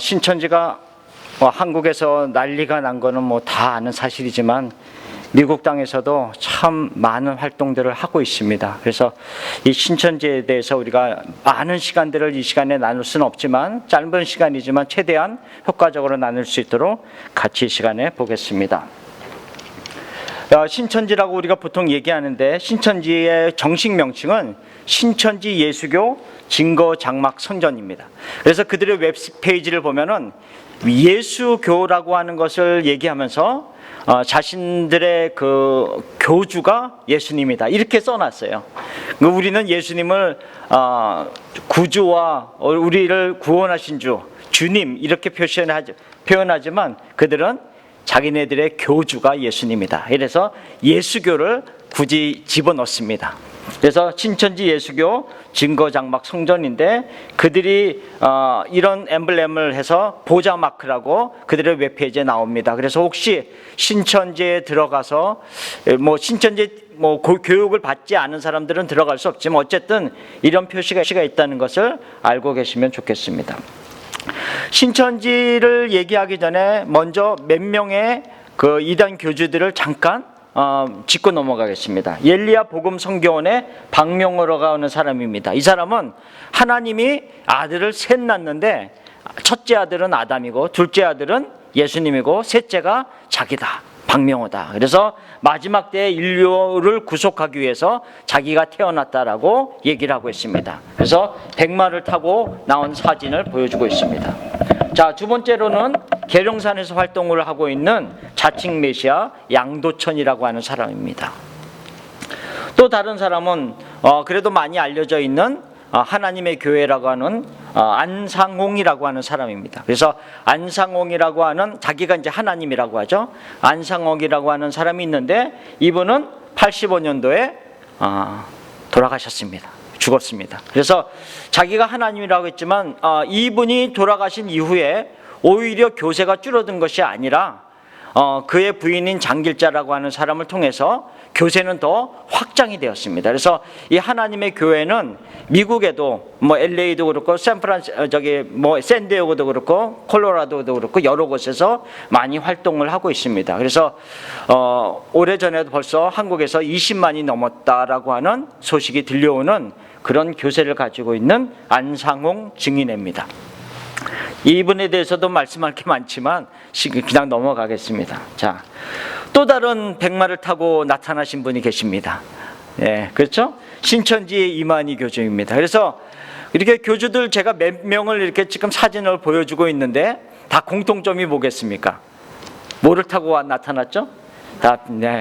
신천지가 한국에서 난리가 난 거는 다 아는 사실이지만 미국 땅에서도 참 많은 활동들을 하고 있습니다. 그래서 이 신천지에 대해서 우리가 많은 시간들을 이 시간에 나눌 수는 없지만 짧은 시간이지만 최대한 효과적으로 나눌 수 있도록 같이 이 시간에 보겠습니다. 신천지라고 우리가 보통 얘기하는데 신천지의 정식 명칭은 신천지 예수교 증거 장막 성전입니다. 그래서 그들의 웹페이지를 보면은 예수교라고 하는 것을 얘기하면서 자신들의 그 교주가 예수님이다 이렇게 써놨어요. 우리는 예수님을 구주와 우리를 구원하신 주 주님 이렇게 표현하지만 그들은 자기네들의 교주가 예수님이다. 이래서 예수교를 굳이 집어넣습니다. 그래서 신천지 예수교 증거장막 성전인데 그들이 이런 엠블렘을 해서 보자 마크라고 그들의 웹페이지에 나옵니다. 그래서 혹시 신천지에 들어가서 신천지 교육을 받지 않은 사람들은 들어갈 수 없지만 어쨌든 이런 표시가 있다는 것을 알고 계시면 좋겠습니다. 신천지를 얘기하기 전에 먼저 몇 명의 그 이단 교주들을 잠깐 짚고 넘어가겠습니다. 옐리야 복음 성교원의 박명호라고 하는 사람입니다. 이 사람은 하나님이 아들을 셋 낳는데 첫째 아들은 아담이고 둘째 아들은 예수님이고 셋째가 자기다. 박명호다. 그래서 마지막 때에 인류를 구속하기 위해서 자기가 태어났다라고 얘기를 하고 있습니다. 그래서 백마를 타고 나온 사진을 보여주고 있습니다. 자, 두 번째로는 계룡산에서 활동을 하고 있는 자칭 메시아 양도천이라고 하는 사람입니다. 또 다른 사람은 그래도 많이 알려져 있는 하나님의 교회라고 하는 안상홍이라고 하는 사람입니다. 그래서 안상홍이라고 하는 자기가 이제 하나님이라고 하죠. 안상홍이라고 하는 사람이 있는데 이분은 85년도에 돌아가셨습니다. 죽었습니다. 그래서 자기가 하나님이라고 했지만 이분이 돌아가신 이후에 오히려 교세가 줄어든 것이 아니라 그의 부인인 장길자라고 하는 사람을 통해서 교세는 더 확장이 되었습니다. 그래서 이 하나님의 교회는 미국에도 LA도 그렇고 샌디에고도 그렇고 콜로라도도 그렇고 여러 곳에서 많이 활동을 하고 있습니다. 그래서 오래전에도 벌써 한국에서 20만이 넘었다라고 하는 소식이 들려오는 그런 교세를 가지고 있는 안상홍 증인입니다. 이분에 대해서도 말씀할 게 많지만 그냥 넘어가겠습니다. 자, 또 다른 백마를 타고 나타나신 분이 계십니다. 예, 그렇죠? 신천지의 이만희 교주입니다. 그래서 이렇게 교주들 제가 몇 명을 이렇게 지금 사진을 보여주고 있는데 다 공통점이 뭐겠습니까? 뭐를 타고 나타났죠? 다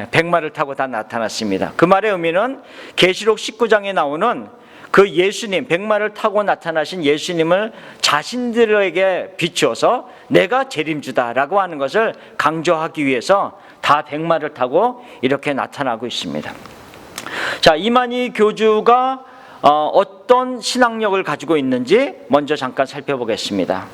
백마를 타고 다 나타났습니다. 그 말의 의미는 계시록 19장에 나오는 그 예수님, 백마를 타고 나타나신 예수님을 자신들에게 비추어서 내가 재림주다라고 하는 것을 강조하기 위해서 다 백마를 타고 이렇게 나타나고 있습니다. 자, 이만희 교주가 어떤 신학력을 가지고 있는지 먼저 잠깐 살펴보겠습니다.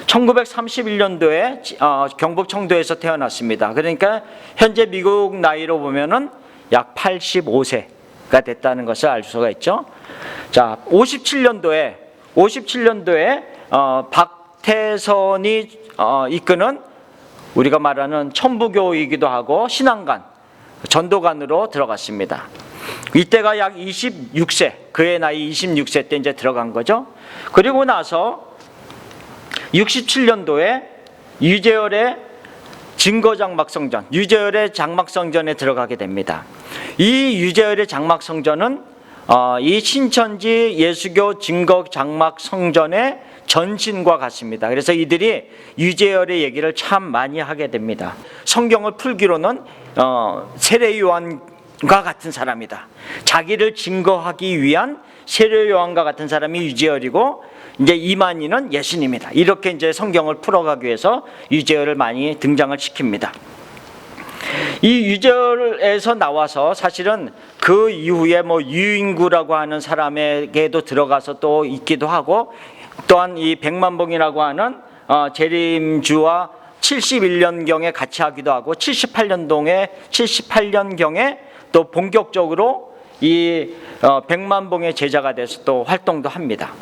1931년도에 경북 청도에서 태어났습니다. 그러니까 현재 미국 나이로 보면은 약 85세가 됐다는 것을 알 수가 있죠. 자, 57년도에 박태선이 이끄는 우리가 말하는 천부교이기도 하고 신앙관, 전도관으로 들어갔습니다. 이때가 약 26세, 그의 나이 26세 때 이제 들어간 거죠. 그리고 나서 67년도에 유재열의 증거장막성전, 유재열의 장막성전에 들어가게 됩니다. 이 유재열의 장막성전은 이 신천지 예수교 증거장막성전의 전신과 같습니다. 그래서 이들이 유재열의 얘기를 참 많이 하게 됩니다. 성경을 풀기로는 세례요한과 같은 사람이다. 자기를 증거하기 위한 세례요한과 같은 사람이 유재열이고 이제 이만희는 예수님이다. 이렇게 이제 성경을 풀어가기 위해서 유재열을 많이 등장을 시킵니다. 이 유재열에서 나와서 사실은 그 이후에 유인구라고 하는 사람에게도 들어가서 또 있기도 하고 또한 이 백만봉이라고 하는 재림주와 71년경에 같이 하기도 하고 78년경에 또 본격적으로 이 백만봉의 제자가 돼서 또 활동도 합니다.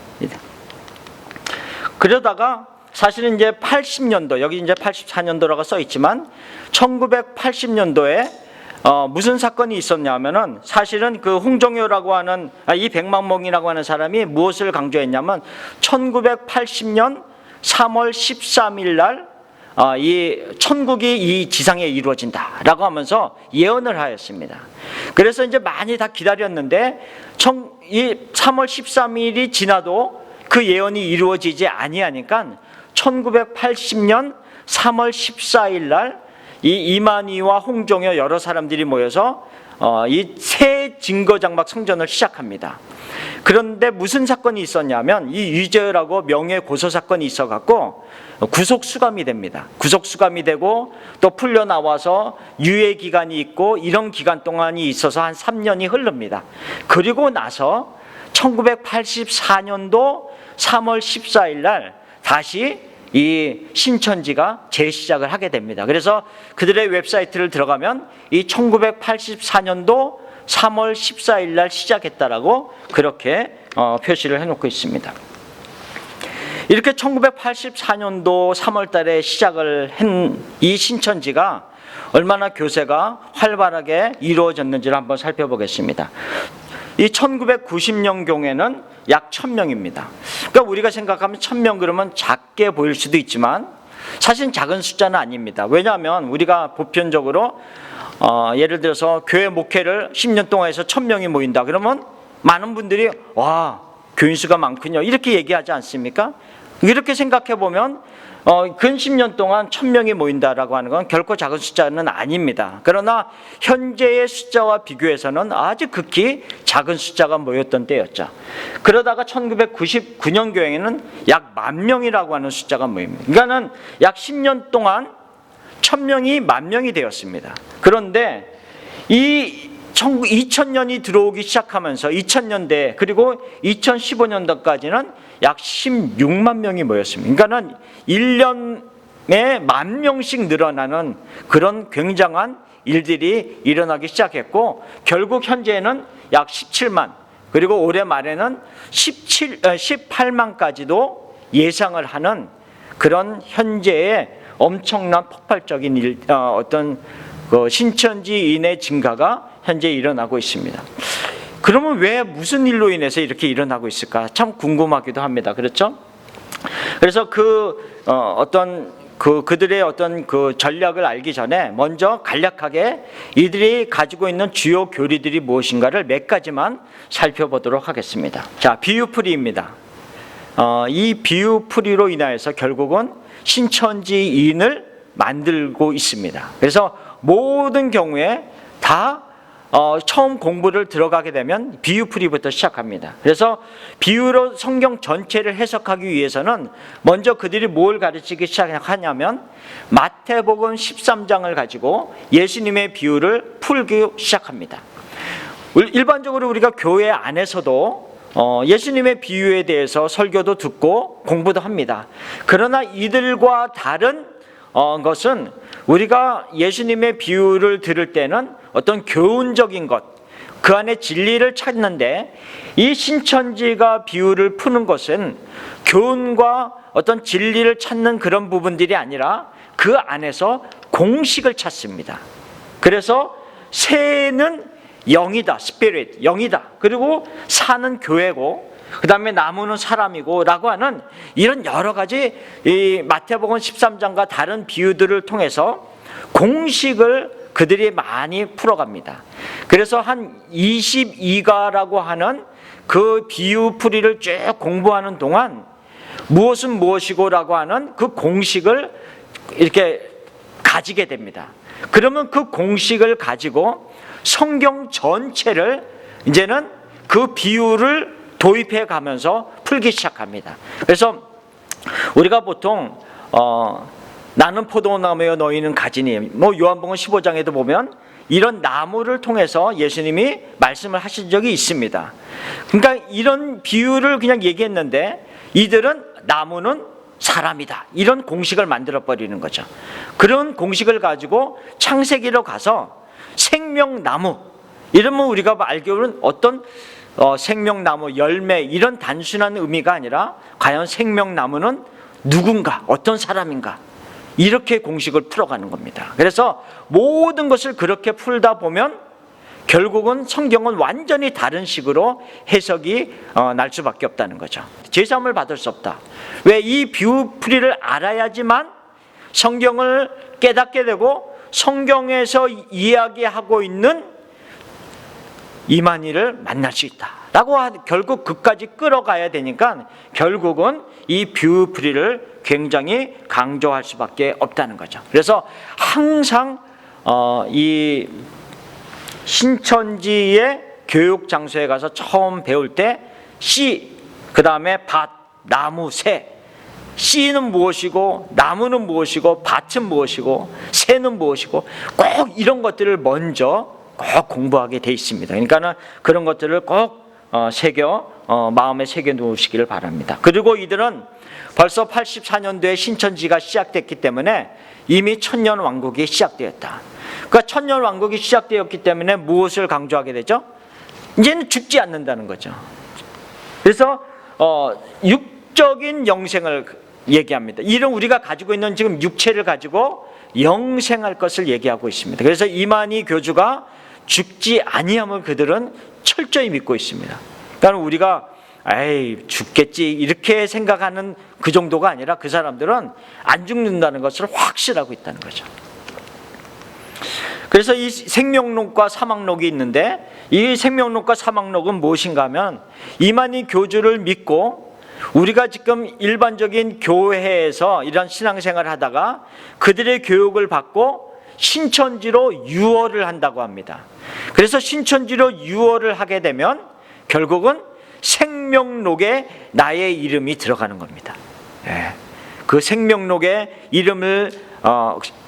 그러다가 사실은 이제 80년도, 여기 이제 84년도라고 써 있지만 1980년도에 무슨 사건이 있었냐면은 사실은 그 홍정효라고 하는 이 백만몽이라고 하는 사람이 무엇을 강조했냐면 1980년 3월 13일 날 이 천국이 이 지상에 이루어진다라고 하면서 예언을 하였습니다. 그래서 이제 많이 다 기다렸는데 이 3월 13일이 지나도 그 예언이 이루어지지 아니하니까 1980년 3월 14일 날 이 이만희와 홍정효 여러 사람들이 모여서 이 새 증거장막 성전을 시작합니다. 그런데 무슨 사건이 있었냐면 이 유죄라고 명예고소 사건이 있어갖고 구속 수감이 됩니다. 구속 수감이 되고 또 풀려 나와서 유예 기간이 있고 이런 기간 동안이 있어서 한 3년이 흐릅니다. 그리고 나서 1984년도 3월 14일 날 다시 이 신천지가 재시작을 하게 됩니다. 그래서 그들의 웹사이트를 들어가면 이 1984년도 3월 14일 날 시작했다라고 그렇게 표시를 해놓고 있습니다. 이렇게 1984년도 3월 달에 시작을 한 이 신천지가 얼마나 교세가 활발하게 이루어졌는지를 한번 살펴보겠습니다. 이 1990년 경우에는 약 1000명입니다. 그러니까 우리가 생각하면 1000명 그러면 작게 보일 수도 있지만 사실 작은 숫자는 아닙니다. 왜냐하면 우리가 보편적으로 예를 들어서 교회 목회를 10년 동안 해서 1000명이 모인다 그러면 많은 분들이 와 교인 수가 많군요 이렇게 얘기하지 않습니까? 이렇게 생각해 보면 근 10년 동안 1000명이 모인다라고 하는 건 결코 작은 숫자는 아닙니다. 그러나 현재의 숫자와 비교해서는 아주 극히 작은 숫자가 모였던 때였죠. 그러다가 1999년 교회에는 약 10,000명이라고 하는 숫자가 모입니다. 그러니까는 약 10년 동안 1000명이 10,000명이 되었습니다. 그런데 이 2000년이 들어오기 시작하면서 2000년대 그리고 2015년도까지는 약 16만 명이 모였습니다. 그러니까는 1년에 10,000명씩 늘어나는 그런 굉장한 일들이 일어나기 시작했고 결국 현재는 약 17만 그리고 올해 말에는 18만까지도 예상을 하는 그런 현재의 엄청난 폭발적인 어떤 신천지인의 증가가 현재 일어나고 있습니다. 그러면 왜 무슨 일로 인해서 이렇게 일어나고 있을까? 참 궁금하기도 합니다. 그렇죠? 그래서 그들의 어떤 그 전략을 알기 전에 먼저 간략하게 이들이 가지고 있는 주요 교리들이 무엇인가를 몇 가지만 살펴보도록 하겠습니다. 자, 비유풀이입니다. 이 비유풀이로 인하여서 결국은 신천지인을 만들고 있습니다. 그래서 모든 경우에 다 처음 공부를 들어가게 되면 비유풀이부터 시작합니다. 그래서 비유로 성경 전체를 해석하기 위해서는 먼저 그들이 뭘 가르치기 시작하냐면 마태복음 13장을 가지고 예수님의 비유를 풀기 시작합니다. 일반적으로 우리가 교회 안에서도 예수님의 비유에 대해서 설교도 듣고 공부도 합니다. 그러나 이들과 다른 것은 우리가 예수님의 비유를 들을 때는 어떤 교훈적인 것, 그 안에 진리를 찾는데 이 신천지가 비유를 푸는 것은 교훈과 어떤 진리를 찾는 그런 부분들이 아니라 그 안에서 공식을 찾습니다. 그래서 새는 영이다, 스피릿, 영이다. 그리고 산은 교회고 그 다음에 나무는 사람이고 라고 하는 이런 여러 가지 이 마태복음 13장과 다른 비유들을 통해서 공식을 그들이 많이 풀어갑니다. 그래서 한 22가라고 하는 그 비유풀이를 쭉 공부하는 동안 무엇은 무엇이고 라고 하는 그 공식을 이렇게 가지게 됩니다. 그러면 그 공식을 가지고 성경 전체를 이제는 그 비유를 도입해 가면서 풀기 시작합니다. 그래서 우리가 보통 나는 포도나무여 너희는 가지니 요한복음 15장에도 보면 이런 나무를 통해서 예수님이 말씀을 하신 적이 있습니다. 그러니까 이런 비유를 그냥 얘기했는데 이들은 나무는 사람이다 이런 공식을 만들어 버리는 거죠. 그런 공식을 가지고 창세기로 가서 생명나무 이러면 우리가 알기로는 어떤 생명나무 열매 이런 단순한 의미가 아니라 과연 생명나무는 누군가, 어떤 사람인가, 이렇게 공식을 풀어가는 겁니다. 그래서 모든 것을 그렇게 풀다 보면 결국은 성경은 완전히 다른 식으로 해석이 날 수밖에 없다는 거죠. 제사함을 받을 수 없다. 왜? 이 비유풀이를 알아야지만 성경을 깨닫게 되고 성경에서 이야기하고 있는 이만희를 만날 수 있다라고 결국 그까지 끌어가야 되니까 결국은 이 비유풀이를 굉장히 강조할 수밖에 없다는 거죠. 그래서 항상 이 신천지의 교육 장소에 가서 처음 배울 때 씨, 그 다음에 밭, 나무, 새, 씨는 무엇이고 나무는 무엇이고 밭은 무엇이고 새는 무엇이고 꼭 이런 것들을 먼저 꼭 공부하게 돼 있습니다. 그러니까는 그런 것들을 꼭 마음에 새겨 놓으시기를 바랍니다. 그리고 이들은 벌써 84년도에 신천지가 시작됐기 때문에 이미 천년왕국이 시작되었다. 그러니까 천년왕국이 시작되었기 때문에 무엇을 강조하게 되죠? 이제는 죽지 않는다는 거죠. 그래서 육적인 영생을 얘기합니다. 이런 우리가 가지고 있는 지금 육체를 가지고 영생할 것을 얘기하고 있습니다. 그래서 이만희 교주가 죽지 아니함을 그들은 철저히 믿고 있습니다. 그러니까 우리가 에이 죽겠지 이렇게 생각하는 그 정도가 아니라 그 사람들은 안 죽는다는 것을 확실하고 있다는 거죠. 그래서 이 생명록과 사막록이 있는데 이 생명록과 사막록은 무엇인가 하면 이만희 교주를 믿고 우리가 지금 일반적인 교회에서 이런 신앙생활을 하다가 그들의 교육을 받고 신천지로 유월을 한다고 합니다. 그래서 신천지로 유월을 하게 되면 결국은 생명록에 나의 이름이 들어가는 겁니다. 그 생명록에 이름을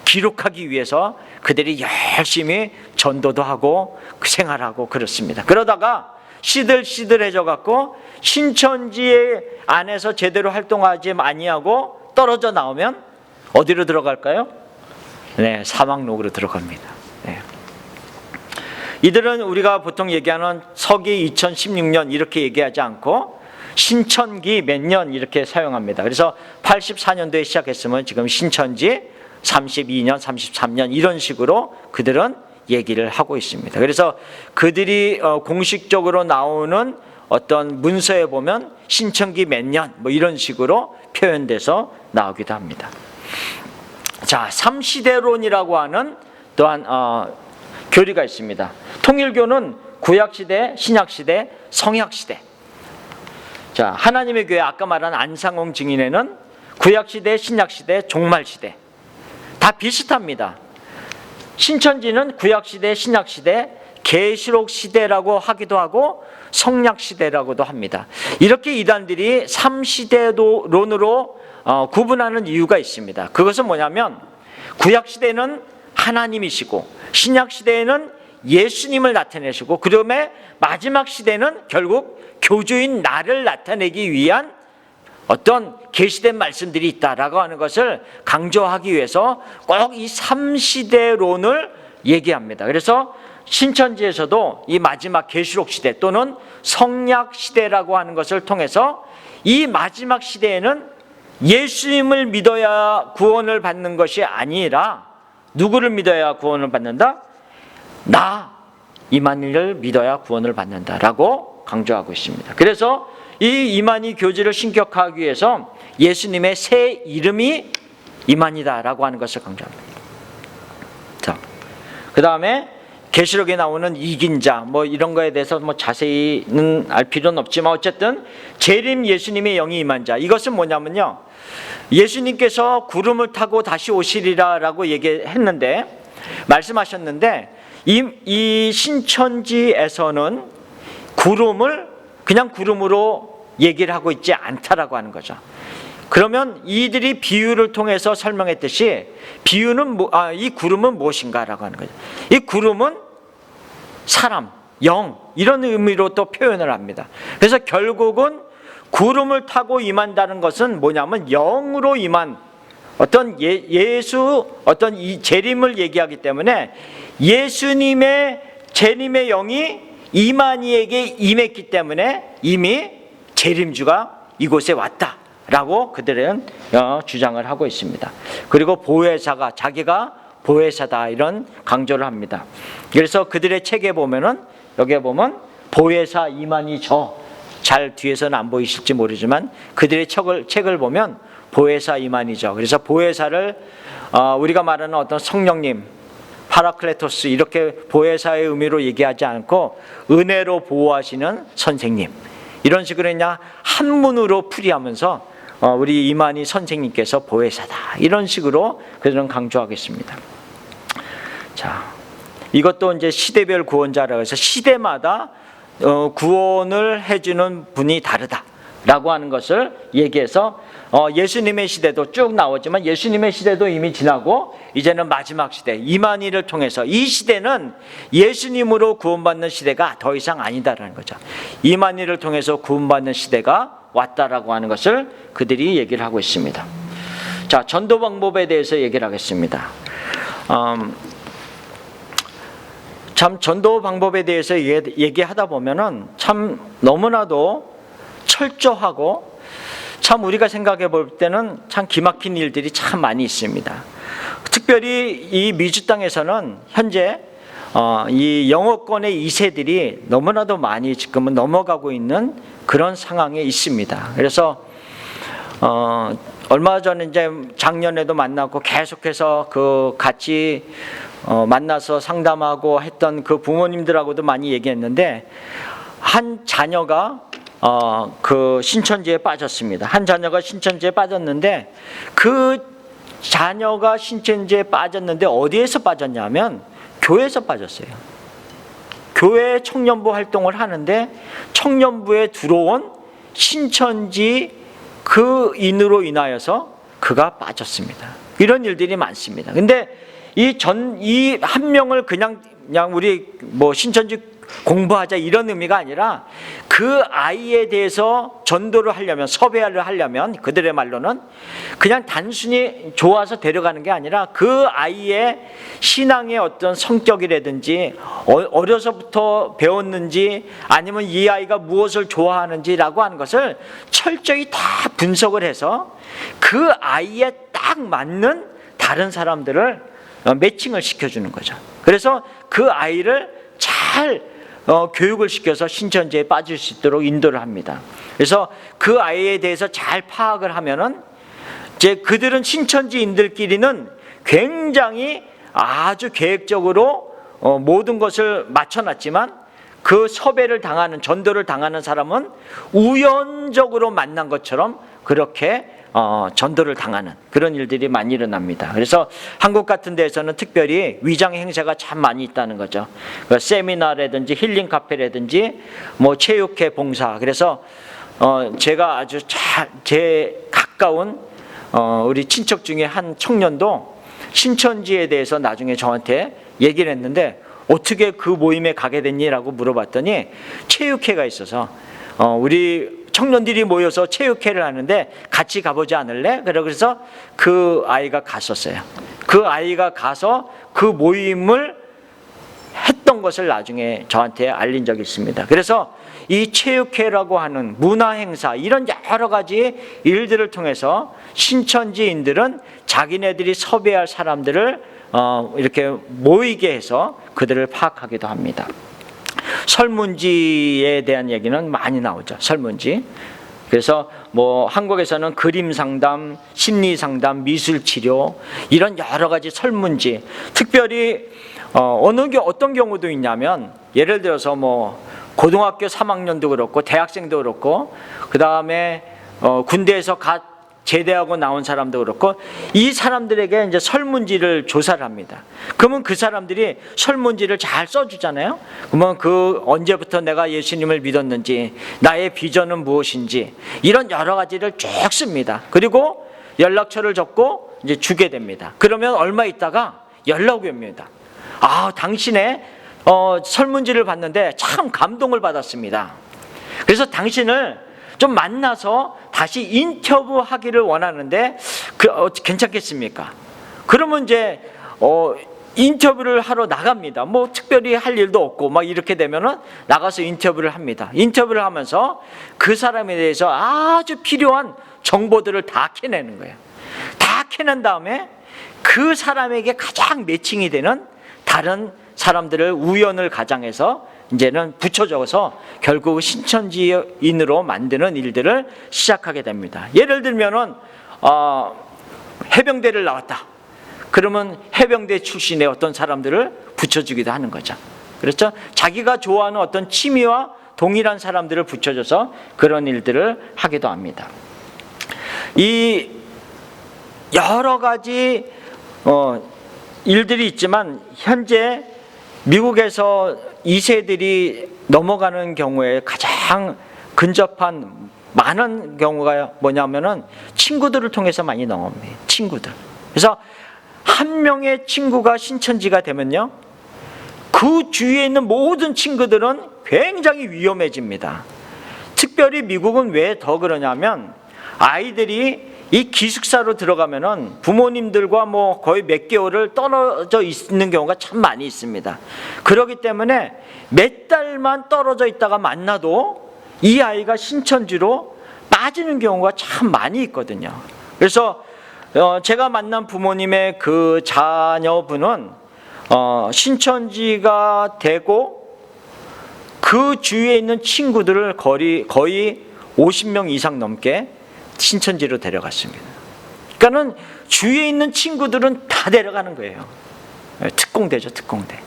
기록하기 위해서 그들이 열심히 전도도 하고 생활하고 그렇습니다. 그러다가 시들시들해져 갖고 신천지 안에서 제대로 활동하지 아니하고 떨어져 나오면 어디로 들어갈까요? 네, 사막록으로 들어갑니다. 네. 이들은 우리가 보통 얘기하는 서기 2016년 이렇게 얘기하지 않고 신천기 몇 년 이렇게 사용합니다. 그래서 84년도에 시작했으면 지금 신천지 32년, 33년 이런 식으로 그들은 얘기를 하고 있습니다. 그래서 그들이 공식적으로 나오는 어떤 문서에 보면 신천기 몇 년 뭐 이런 식으로 표현돼서 나오기도 합니다. 자, 삼시대론이라고 하는 또한 교리가 있습니다. 통일교는 구약시대, 신약시대, 성약시대. 자, 하나님의 교회 아까 말한 안상홍 증인회는 구약시대, 신약시대, 종말시대 다 비슷합니다. 신천지는 구약시대, 신약시대, 계시록시대라고 하기도 하고 성약시대라고도 합니다. 이렇게 이단들이 3시대론으로 구분하는 이유가 있습니다. 그것은 뭐냐면 구약시대는 하나님이시고 신약시대에는 예수님을 나타내시고 그다음에 마지막 시대는 결국 교주인 나를 나타내기 위한 어떤 계시된 말씀들이 있다라고 하는 것을 강조하기 위해서 꼭 이 3시대론을 얘기합니다. 그래서 신천지에서도 이 마지막 계시록 시대 또는 성약 시대라고 하는 것을 통해서 이 마지막 시대에는 예수님을 믿어야 구원을 받는 것이 아니라 누구를 믿어야 구원을 받는다? 나 이만희를 믿어야 구원을 받는다라고 강조하고 있습니다. 그래서 이 이만희 교주를 신격화하기 위해서 예수님의 새 이름이 이만희다라고 하는 것을 강조합니다. 자, 그 다음에 계시록에 나오는 이긴 자 뭐 이런 거에 대해서 뭐 자세히는 알 필요는 없지만 어쨌든 재림 예수님의 영이 임한 자, 이것은 뭐냐면요, 예수님께서 구름을 타고 다시 오시리라라고 얘기했는데 말씀하셨는데 이 신천지에서는 구름을 그냥 구름으로 얘기를 하고 있지 않다라고 하는 거죠. 그러면 이들이 비유를 통해서 설명했듯이 비유는 이 구름은 무엇인가라고 하는 거죠. 이 구름은 사람, 영 이런 의미로 또 표현을 합니다. 그래서 결국은 구름을 타고 임한다는 것은 뭐냐면 영으로 임한 어떤 어떤 이 재림을 얘기하기 때문에 예수님의 재림의 영이 이만희에게 임했기 때문에 이미 재림주가 이곳에 왔다 라고 그들은 주장을 하고 있습니다. 그리고 보혜사가 자기가 보혜사다 이런 강조를 합니다. 그래서 그들의 책에 보면은 여기에 보면 보혜사 이만희 잘 뒤에서는 안 보이실지 모르지만 그들의 책을 보면 보혜사 이만희죠. 그래서 보혜사를 우리가 말하는 어떤 성령님 파라클레토스 이렇게 보혜사의 의미로 얘기하지 않고 은혜로 보호하시는 선생님 이런 식으로 그냥 한문으로 풀이하면서 우리 이만희 선생님께서 보혜사다 이런 식으로 그들은 강조하겠습니다. 자, 이것도 이제 시대별 구원자라고 해서 시대마다 구원을 해주는 분이 다르다라고 하는 것을 얘기해서 예수님의 시대도 쭉 나오지만 예수님의 시대도 이미 지나고 이제는 마지막 시대 이만희를 통해서 이 시대는 예수님으로 구원받는 시대가 더 이상 아니다라는 거죠. 이만희를 통해서 구원받는 시대가 왔다라고 하는 것을 그들이 얘기를 하고 있습니다. 자, 전도 방법에 대해서 얘기를 하겠습니다. 참 전도 방법에 대해서 얘기하다 보면은 참 너무나도 철저하고 참 우리가 생각해 볼 때는 참 기막힌 일들이 참 많이 있습니다. 특별히 이 미주 땅에서는 현재 이 영어권의 2세들이 너무나도 많이 지금은 넘어가고 있는 그런 상황에 있습니다. 그래서 얼마 전에 이제 작년에도 만나고 계속해서 그 같이 만나서 상담하고 했던 그 부모님들하고도 많이 얘기했는데 한 자녀가 그 신천지에 빠졌습니다. 한 자녀가 신천지에 빠졌는데 그 자녀가 신천지에 빠졌는데 어디에서 빠졌냐면 교회에서 빠졌어요. 교회 청년부 활동을 하는데 청년부에 들어온 신천지 그 인으로 인하여서 그가 빠졌습니다. 이런 일들이 많습니다. 근데 이 한 명을 그냥 우리 뭐 신천지 공부하자 이런 의미가 아니라 그 아이에 대해서 전도를 하려면 섭외를 하려면 그들의 말로는 그냥 단순히 좋아서 데려가는 게 아니라 그 아이의 신앙의 어떤 성격이라든지 어려서부터 배웠는지 아니면 이 아이가 무엇을 좋아하는지라고 하는 것을 철저히 다 분석을 해서 그 아이에 딱 맞는 다른 사람들을 매칭을 시켜주는 거죠. 그래서 그 아이를 잘 교육을 시켜서 신천지에 빠질 수 있도록 인도를 합니다. 그래서 그 아이에 대해서 잘 파악을 하면은 이제 그들은 신천지인들끼리는 굉장히 아주 계획적으로 모든 것을 맞춰놨지만 그 섭외를 당하는 전도를 당하는 사람은 우연적으로 만난 것처럼 그렇게 전도를 당하는 그런 일들이 많이 일어납니다. 그래서 한국 같은 데에서는 특별히 위장 행사가 참 많이 있다는 거죠. 그 세미나라든지 힐링 카페라든지 뭐 체육회 봉사. 그래서 제가 아주 제 가까운 우리 친척 중에 한 청년도 신천지에 대해서 나중에 저한테 얘기를 했는데 어떻게 그 모임에 가게 됐니라고 물어봤더니 체육회가 있어서 우리 청년들이 모여서 체육회를 하는데 같이 가보지 않을래? 그래서 그 아이가 갔었어요. 그 아이가 가서 그 모임을 했던 것을 나중에 저한테 알린 적이 있습니다. 그래서 이 체육회라고 하는 문화행사 이런 여러 가지 일들을 통해서 신천지인들은 자기네들이 섭외할 사람들을 이렇게 모이게 해서 그들을 파악하기도 합니다. 설문지에 대한 얘기는 많이 나오죠. 설문지. 그래서 뭐 한국에서는 그림 상담, 심리 상담, 미술 치료 이런 여러 가지 설문지. 특별히 어떤 경우도 있냐면 예를 들어서 뭐 고등학교 3학년도 그렇고 대학생도 그렇고 그 다음에 군대에서 제대하고 나온 사람도 그렇고 이 사람들에게 이제 설문지를 조사를 합니다. 그러면 그 사람들이 설문지를 잘 써주잖아요. 그러면 그 언제부터 내가 예수님을 믿었는지 나의 비전은 무엇인지 이런 여러 가지를 쭉 씁니다. 그리고 연락처를 적고 이제 주게 됩니다. 그러면 얼마 있다가 연락이 옵니다. 당신의 설문지를 봤는데 참 감동을 받았습니다. 그래서 당신을 좀 만나서 다시 인터뷰하기를 원하는데 괜찮겠습니까? 그러면 이제 인터뷰를 하러 나갑니다. 뭐 특별히 할 일도 없고 막 이렇게 되면은 나가서 인터뷰를 합니다. 인터뷰를 하면서 그 사람에 대해서 아주 필요한 정보들을 다 캐내는 거예요. 다 캐낸 다음에 그 사람에게 가장 매칭이 되는 다른 사람들을 우연을 가장해서 이제는 붙여줘서 결국 신천지인으로 만드는 일들을 시작하게 됩니다. 예를 들면은 해병대를 나왔다. 그러면 해병대 출신의 어떤 사람들을 붙여주기도 하는 거죠. 그렇죠? 자기가 좋아하는 어떤 취미와 동일한 사람들을 붙여줘서 그런 일들을 하기도 합니다. 이 여러 가지 일들이 있지만 현재 미국에서 2세들이 넘어가는 경우에 가장 근접한 많은 경우가 뭐냐면은 친구들을 통해서 많이 넘어옵니다. 친구들. 그래서 한 명의 친구가 신천지가 되면요, 그 주위에 있는 모든 친구들은 굉장히 위험해집니다. 특별히 미국은 왜 더 그러냐면 아이들이 이 기숙사로 들어가면은 부모님들과 뭐 거의 몇 개월을 떨어져 있는 경우가 참 많이 있습니다. 그렇기 때문에 몇 달만 떨어져 있다가 만나도 이 아이가 신천지로 빠지는 경우가 참 많이 있거든요. 그래서 제가 만난 부모님의 그 자녀분은 신천지가 되고 그 주위에 있는 친구들을 거의 50명 이상 넘게 신천지로 데려갔습니다. 그러니까는 주위에 있는 친구들은 다 데려가는 거예요. 특공대죠, 특공대.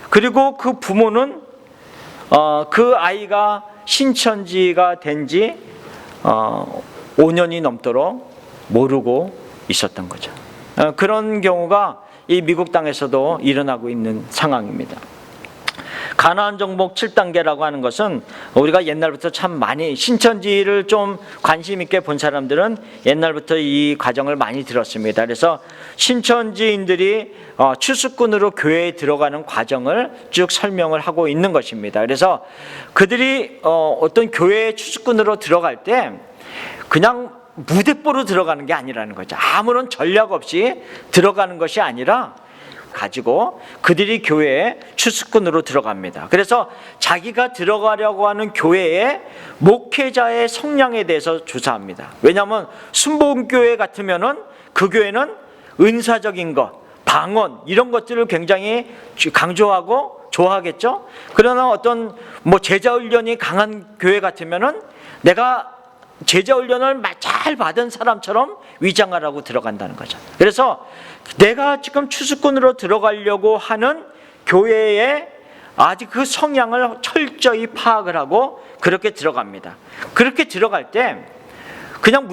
그리고 그 부모는 그 아이가 신천지가 된 지 5년이 넘도록 모르고 있었던 거죠. 그런 경우가 이 미국 땅에서도 일어나고 있는 상황입니다. 가나안 정복 7단계라고 하는 것은 우리가 옛날부터 참 많이 신천지를 좀 관심 있게 본 사람들은 옛날부터 이 과정을 많이 들었습니다. 그래서 신천지인들이 추수꾼으로 교회에 들어가는 과정을 쭉 설명을 하고 있는 것입니다. 그래서 그들이 어떤 교회에 추수꾼으로 들어갈 때 그냥 무대뽀로 들어가는 게 아니라는 거죠. 아무런 전략 없이 들어가는 것이 아니라 가지고 그들이 교회에 추수꾼으로 들어갑니다. 그래서 자기가 들어가려고 하는 교회의 목회자의 성향에 대해서 조사합니다. 왜냐하면 순복음교회 같으면은 그 교회는 은사적인 것, 방언 이런 것들을 굉장히 강조하고 좋아하겠죠. 그러나 어떤 제자훈련이 강한 교회 같으면은 내가 제자훈련을 잘 받은 사람처럼 위장하라고 들어간다는 거죠. 그래서 내가 지금 추수꾼으로 들어가려고 하는 교회에 아직 그 성향을 철저히 파악을 하고 그렇게 들어갑니다. 그렇게 들어갈 때 그냥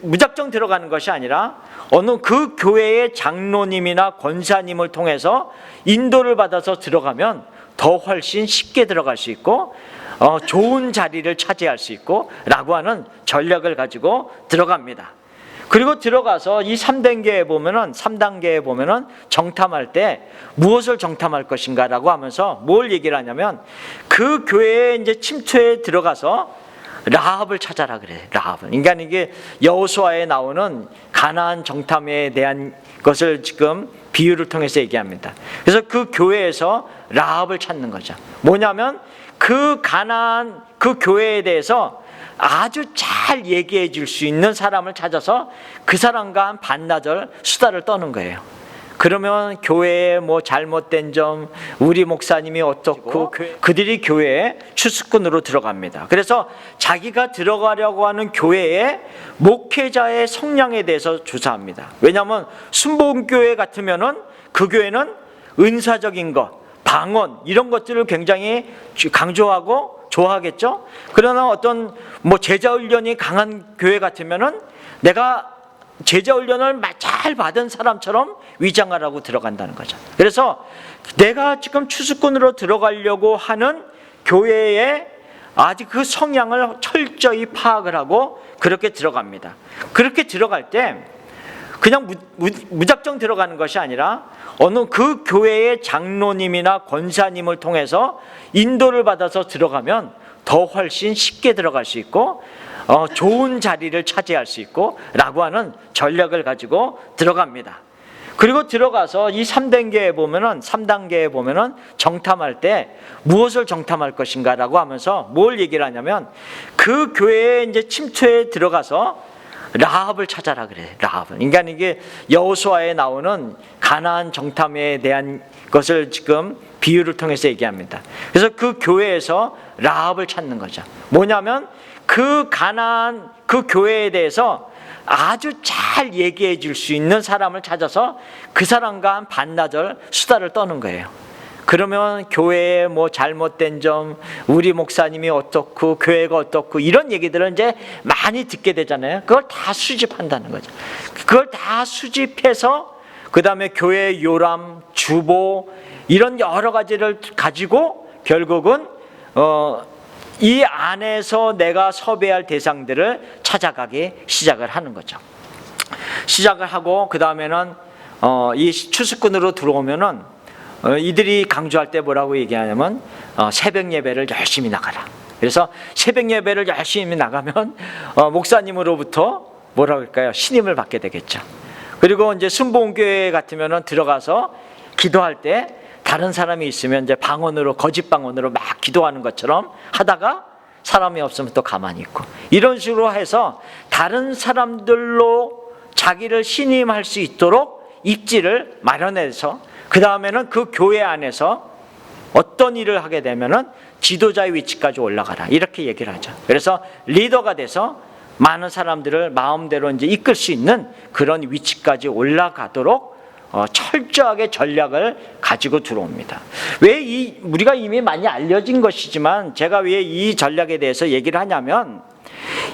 무작정 들어가는 것이 아니라 어느 그 교회의 장로님이나 권사님을 통해서 인도를 받아서 들어가면 더 훨씬 쉽게 들어갈 수 있고 좋은 자리를 차지할 수 있고 라고 하는 전략을 가지고 들어갑니다. 그리고 들어가서 이 3단계에 보면은 정탐할 때 무엇을 정탐할 것인가 라고 하면서 뭘 얘기를 하냐면 그 교회에 이제 침투에 들어가서 라합을 찾아라 그래요. 라합을. 그러니까 이게 여호수아에 나오는 가나안 정탐에 대한 것을 지금 비유를 통해서 얘기합니다. 그래서 그 교회에서 라합을 찾는 거죠. 뭐냐면 그 가나안 그 교회에 대해서 아주 잘 얘기해 줄 수 있는 사람을 찾아서 그 사람과 한 반나절 수다를 떠는 거예요. 그러면 교회에 잘못된 점, 우리 목사님이 어떻고 그들이 교회에 추수꾼으로 들어갑니다. 그래서 자기가 들어가려고 하는 교회의 목회자의 성향에 대해서 조사합니다. 왜냐하면 순복음교회 같으면은 그 교회는 은사적인 것, 방언 이런 것들을 굉장히 강조하고 좋아하겠죠. 그러나 어떤 제자훈련이 강한 교회 같으면은 내가 제자훈련을 잘 받은 사람처럼 위장하라고 들어간다는 거죠. 그래서 내가 지금 추수꾼으로 들어가려고 하는 교회에 아직 그 성향을 철저히 파악을 하고 그렇게 들어갑니다. 그렇게 들어갈 때 그냥 무작정 들어가는 것이 아니라 어느 그 교회의 장로님이나 권사님을 통해서 인도를 받아서 들어가면 더 훨씬 쉽게 들어갈 수 있고 좋은 자리를 차지할 수 있고 라고 하는 전략을 가지고 들어갑니다. 그리고 들어가서 이 3단계에 보면은 정탐할 때 무엇을 정탐할 것인가라고 하면서 뭘 얘기를 하냐면 그 교회에 이제 침투해 들어가서 라합을 찾아라 그래. 라합을. 그러니까 이게 여호수아에 나오는 가나안 정탐에 대한 것을 지금 비유를 통해서 얘기합니다. 그래서 그 교회에서 라합을 찾는 거죠. 뭐냐면 그 가나안 그 교회에 대해서 아주 잘 얘기해 줄 수 있는 사람을 찾아서 그 사람과 한 반나절 수다를 떠는 거예요. 그러면 교회에 뭐 잘못된 점, 우리 목사님이 어떻고 교회가 어떻고 이런 얘기들을 이제 많이 듣게 되잖아요. 그걸 다 수집한다는 거죠. 그걸 다 수집해서 그 다음에 교회의 요람, 주보 이런 여러 가지를 가지고 결국은 이 안에서 내가 섭외할 대상들을 찾아가기 시작을 하는 거죠. 시작을 하고 그 다음에는 이 추수꾼으로 들어오면은 이들이 강조할 때 뭐라고 얘기하냐면 새벽 예배를 열심히 나가라. 그래서 새벽 예배를 열심히 나가면 목사님으로부터 뭐라고 할까요? 신임을 받게 되겠죠. 그리고 이제 순복음교회 같으면은 들어가서 기도할 때 다른 사람이 있으면 이제 방언으로 거짓 방언으로 막 기도하는 것처럼 하다가 사람이 없으면 또 가만히 있고 이런 식으로 해서 다른 사람들로 자기를 신임할 수 있도록 입지를 마련해서 그 다음에는 그 교회 안에서 어떤 일을 하게 되면은 지도자의 위치까지 올라가라 이렇게 얘기를 하죠. 그래서 리더가 돼서 많은 사람들을 마음대로 이제 이끌 수 있는 그런 위치까지 올라가도록 철저하게 전략을 가지고 들어옵니다. 왜 우리가 이미 많이 알려진 것이지만 제가 왜 이 전략에 대해서 얘기를 하냐면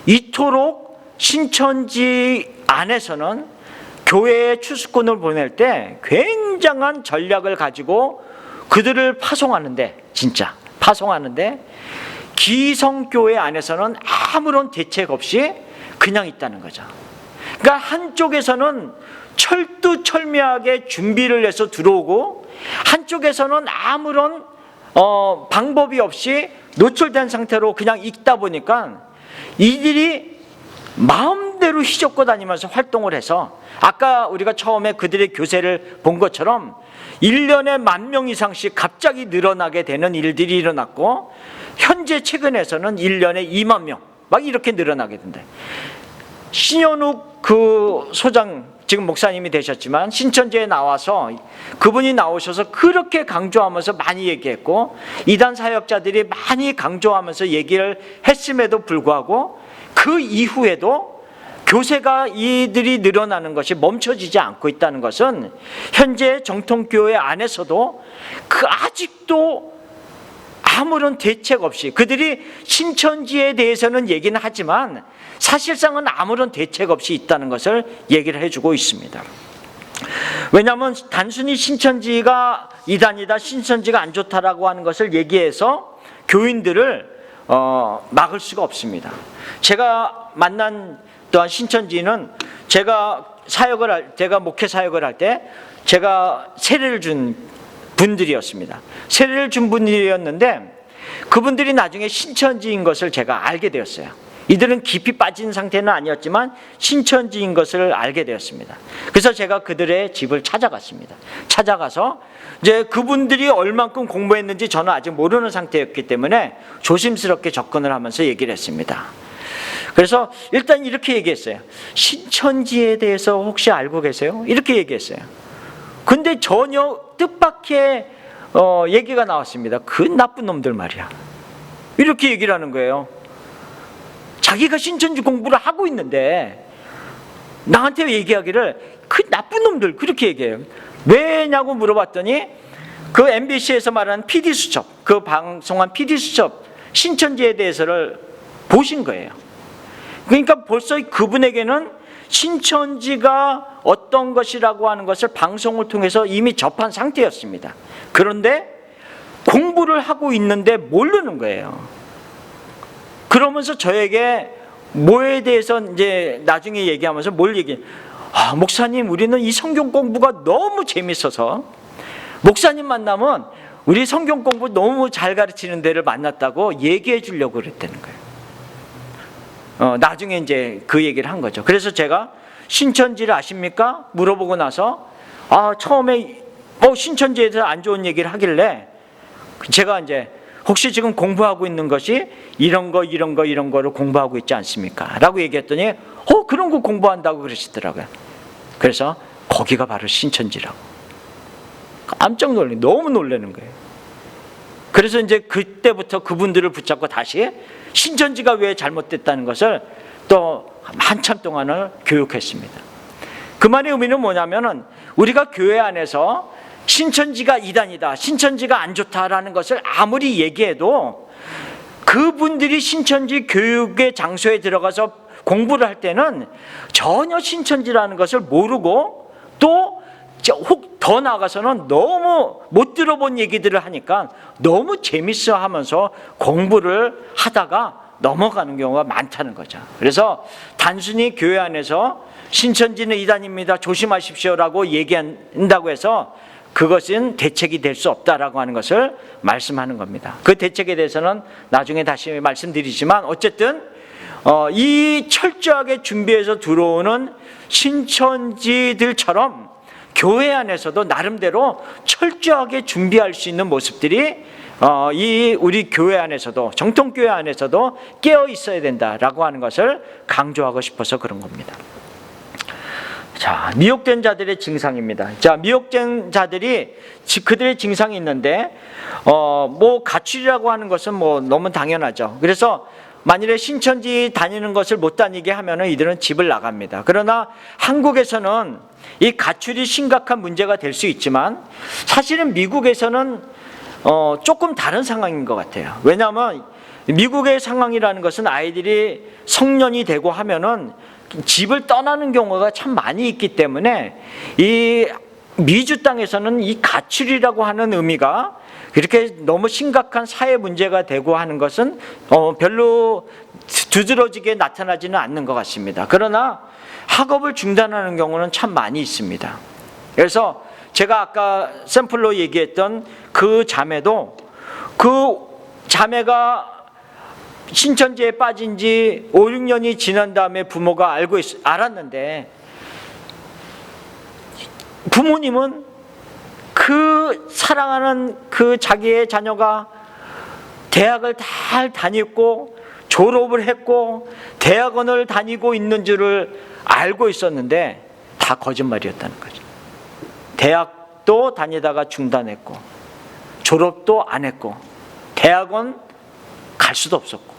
이토록 신천지 안에서는 교회에 추수꾼을 보낼 때 굉장한 전략을 가지고 그들을 파송하는데 진짜 파송하는데 기성교회 안에서는 아무런 대책 없이 그냥 있다는 거죠. 그러니까 한쪽에서는 철두철미하게 준비를 해서 들어오고 한쪽에서는 아무런 방법이 없이 노출된 상태로 그냥 있다 보니까 이들이 마음대로 휘젓고 다니면서 활동을 해서 아까 우리가 처음에 그들의 교세를 본 것처럼 1년에 10,000명 이상씩 갑자기 늘어나게 되는 일들이 일어났고 현재 최근에서는 1년에 20,000명 막 이렇게 늘어나게 된다. 신현욱 그 소장 지금 목사님이 되셨지만 신천지에 나와서 그분이 나오셔서 그렇게 강조하면서 많이 얘기했고 이단 사역자들이 많이 강조하면서 얘기를 했음에도 불구하고 그 이후에도 교세가 이들이 늘어나는 것이 멈춰지지 않고 있다는 것은 현재 정통교회 안에서도 그 아직도 아무런 대책 없이 그들이 신천지에 대해서는 얘기는 하지만 사실상은 아무런 대책 없이 있다는 것을 얘기를 해주고 있습니다. 왜냐하면 단순히 신천지가 이단이다, 신천지가 안 좋다라고 하는 것을 얘기해서 교인들을 막을 수가 없습니다. 제가 만난 또한 신천지는 제가 목회 사역을 할 때 제가 세례를 준 분들이었습니다. 세례를 준 분들이었는데 그분들이 나중에 신천지인 것을 제가 알게 되었어요. 이들은 깊이 빠진 상태는 아니었지만 신천지인 것을 알게 되었습니다. 그래서 제가 그들의 집을 찾아갔습니다. 찾아가서 이제 그분들이 얼만큼 공부했는지 저는 아직 모르는 상태였기 때문에 조심스럽게 접근을 하면서 얘기를 했습니다. 그래서 일단 이렇게 얘기했어요. 신천지에 대해서 혹시 알고 계세요? 이렇게 얘기했어요. 근데 전혀 뜻밖의 얘기가 나왔습니다. 그 나쁜 놈들 말이야. 이렇게 얘기를 하는 거예요. 자기가 신천지 공부를 하고 있는데 나한테 얘기하기를 그 나쁜 놈들 그렇게 얘기해요. 왜냐고 물어봤더니 그 MBC에서 말하는 PD수첩, 그 방송한 PD수첩 신천지에 대해서를 보신 거예요. 그러니까 벌써 그분에게는 신천지가 어떤 것이라고 하는 것을 방송을 통해서 이미 접한 상태였습니다. 그런데 공부를 하고 있는데 모르는 거예요. 그러면서 저에게 뭐에 대해서 이제 나중에 얘기하면서 뭘 얘기해? 목사님, 우리는 이 성경 공부가 너무 재밌어서 목사님 만나면 우리 성경 공부 너무 잘 가르치는 데를 만났다고 얘기해 주려고 그랬다는 거예요. 나중에 이제 그 얘기를 한 거죠. 그래서 제가 신천지를 아십니까? 물어보고 나서 처음에 신천지에 대해서 안 좋은 얘기를 하길래 제가 이제 혹시 지금 공부하고 있는 것이 이런 거를 공부하고 있지 않습니까? 라고 얘기했더니 그런 거 공부한다고 그러시더라고요. 그래서 거기가 바로 신천지라고. 깜짝 놀래, 너무 놀라는 거예요. 그래서 이제 그때부터 그분들을 붙잡고 다시 신천지가 왜 잘못됐다는 것을 또 한참 동안을 교육했습니다. 그 말의 의미는 뭐냐면은 우리가 교회 안에서 신천지가 이단이다, 신천지가 안 좋다라는 것을 아무리 얘기해도 그분들이 신천지 교육의 장소에 들어가서 공부를 할 때는 전혀 신천지라는 것을 모르고 또 혹 더 나아가서는 너무 못 들어본 얘기들을 하니까 너무 재밌어 하면서 공부를 하다가 넘어가는 경우가 많다는 거죠. 그래서 단순히 교회 안에서 신천지는 이단입니다, 조심하십시오라고 얘기한다고 해서 그것은 대책이 될 수 없다라고 하는 것을 말씀하는 겁니다. 그 대책에 대해서는 나중에 다시 말씀드리지만 어쨌든 이 철저하게 준비해서 들어오는 신천지들처럼 교회 안에서도 나름대로 철저하게 준비할 수 있는 모습들이 이 우리 교회 안에서도, 정통교회 안에서도 깨어 있어야 된다라고 하는 것을 강조하고 싶어서 그런 겁니다. 자, 미혹된 자들의 증상입니다. 자, 미혹된 자들이 그들의 증상이 있는데 가출이라고 하는 것은 너무 당연하죠. 그래서 만일에 신천지 다니는 것을 못 다니게 하면은 이들은 집을 나갑니다. 그러나 한국에서는 이 가출이 심각한 문제가 될 수 있지만 사실은 미국에서는 조금 다른 상황인 것 같아요. 왜냐하면 미국의 상황이라는 것은 아이들이 성년이 되고 하면은 집을 떠나는 경우가 참 많이 있기 때문에 이 미주 땅에서는 이 가출이라고 하는 의미가 그렇게 너무 심각한 사회 문제가 되고 하는 것은 별로 두드러지게 나타나지는 않는 것 같습니다. 그러나 학업을 중단하는 경우는 참 많이 있습니다. 그래서 제가 아까 샘플로 얘기했던 그 자매도 그 자매가 신천지에 빠진 지 5, 6년이 지난 다음에 부모가 알았는데 부모님은 그 사랑하는 그 자기의 자녀가 대학을 잘 다녔고 졸업을 했고 대학원을 다니고 있는 줄을 알고 있었는데 다 거짓말이었다는 거죠. 대학도 다니다가 중단했고 졸업도 안 했고 대학원 갈 수도 없었고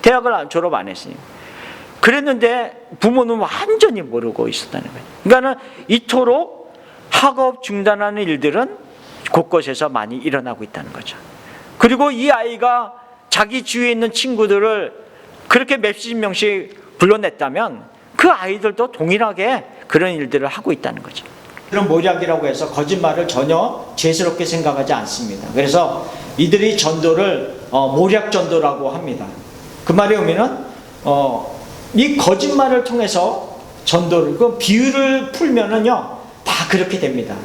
대학을 졸업 안 했으니 그랬는데 부모는 완전히 모르고 있었다는 거예요. 그러니까 이토록 학업 중단하는 일들은 곳곳에서 많이 일어나고 있다는 거죠. 그리고 이 아이가 자기 주위에 있는 친구들을 그렇게 몇십 명씩 불러냈다면 그 아이들도 동일하게 그런 일들을 하고 있다는 거죠. 그런 모략이라고 해서 거짓말을 전혀 죄스럽게 생각하지 않습니다. 그래서 이들이 전도를 모략 전도라고 합니다. 그 말의 의미는 이 거짓말을 통해서 전도를, 그 비유를 풀면은요 다 그렇게 됩니다.